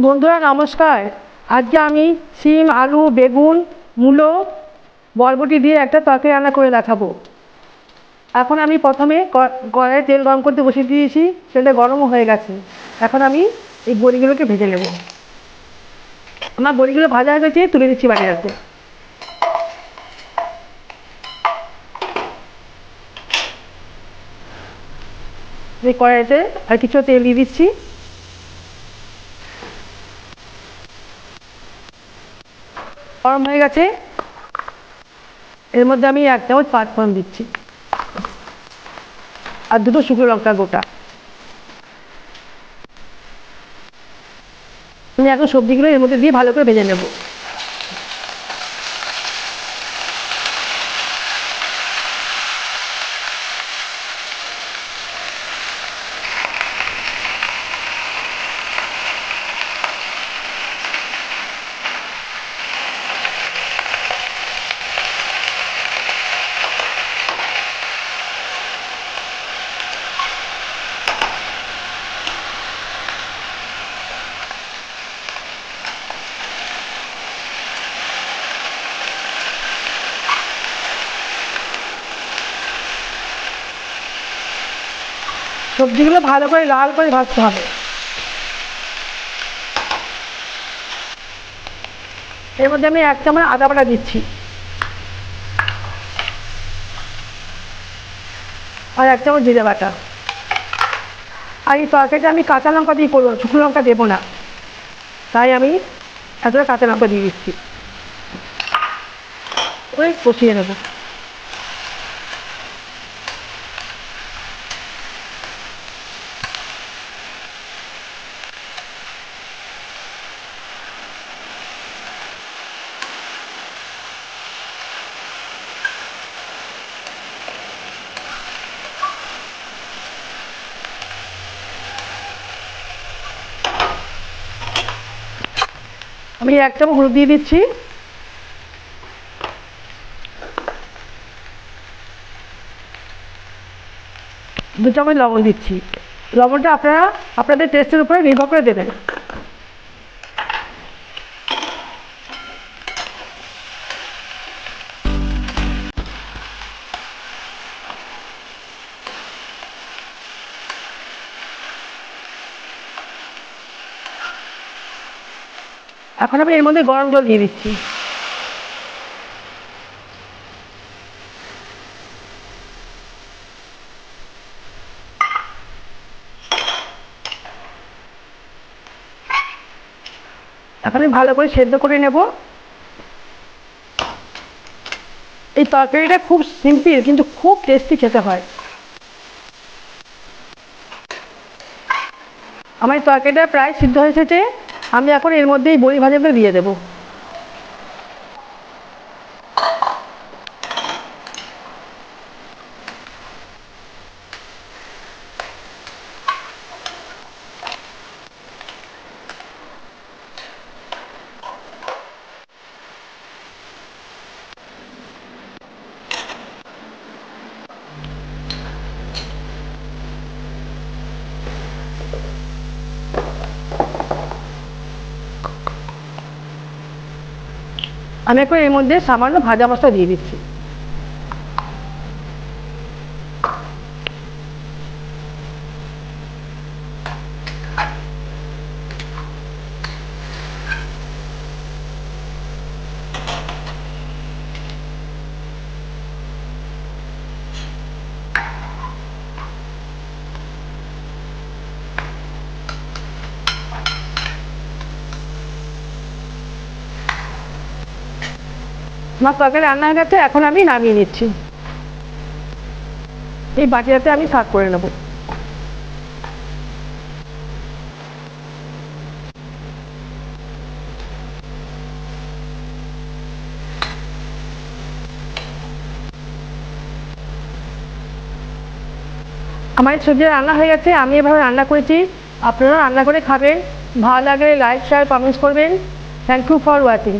বন্ধুরা নমস্কার। আজকে আমি শিম, আলু, বেগুন, মূলো, বরবটি দিয়ে একটা তরকারি রান্না করে দেখাবো। এখন আমি প্রথমে কড়াইয়ে তেল গরম করতে বসিয়ে দিয়েছি। তেলটা গরমও হয়ে গেছে। এখন আমি এই বড়িগুলোকে ভেজে নেব। আমার বড়িগুলো ভাজা হয়ে গেছে, তুলে দিচ্ছি বাটিতে। এই কড়াইতে আর কিছু তেল দিয়ে দিচ্ছি। গরম হয়ে গেছে, এর মধ্যে আমি 1 চামচ পাঁচফোড়ন দিচ্ছি আর 2টো শুকনো লঙ্কা গোটা। আমি এখন সবজিগুলো এর মধ্যে দিয়ে ভালো করে ভেজে নেব। সবজিগুলো ভালো করে লাল করে ভাজতে হবে। এর মধ্যে আমি 1 চামচ আদা বাটা দিচ্ছি আর 1 চামচ জিরে বাটা। আর এই তরকারিটা আমি কাঁচা লঙ্কা দিয়ে করবো, শুকনো লঙ্কা দেবো না, তাই আমি এতটা কাঁচা লঙ্কা দিয়ে দিচ্ছি। ওই কষিয়ে নেবো। আমি 1 চামচ হলুদ দিয়ে দিচ্ছি, 2 চামচ লবণ দিচ্ছি। লবণটা আপনারা আপনাদের টেস্টের উপরে নির্ভর করে দেবেন। এখন আমি এর মধ্যে গরম জল দিয়ে দিচ্ছি। এখন আমি ভালো করে সেদ্ধ করে নেব। এই তরকারিটা খুব সিম্পল কিন্তু খুব টেস্টি খেতে হয়। আমার এই তরকারিটা প্রায় সিদ্ধ হয়ে এসেছে। আমি এখন এর মধ্যে এই বড়ি ভাজাগুলো দিয়ে দেবো। আমি এখন এর মধ্যে সামান্য ভাজা মশলা দিয়ে দিচ্ছি। আমার তরকারি রান্না হয়ে গেছে, এখন আমি নামিয়ে নিচ্ছি। এই বাটিটাতে আমি সার্ভ করে নেব। আমার এই সবজি রান্না হয়ে গেছে, আমি এভাবে রান্না করেছি। আপনারা রান্না করে খাবেন। ভালো লাগলে লাইক, শেয়ার, কমেন্টস করবেন। Thank you for watching.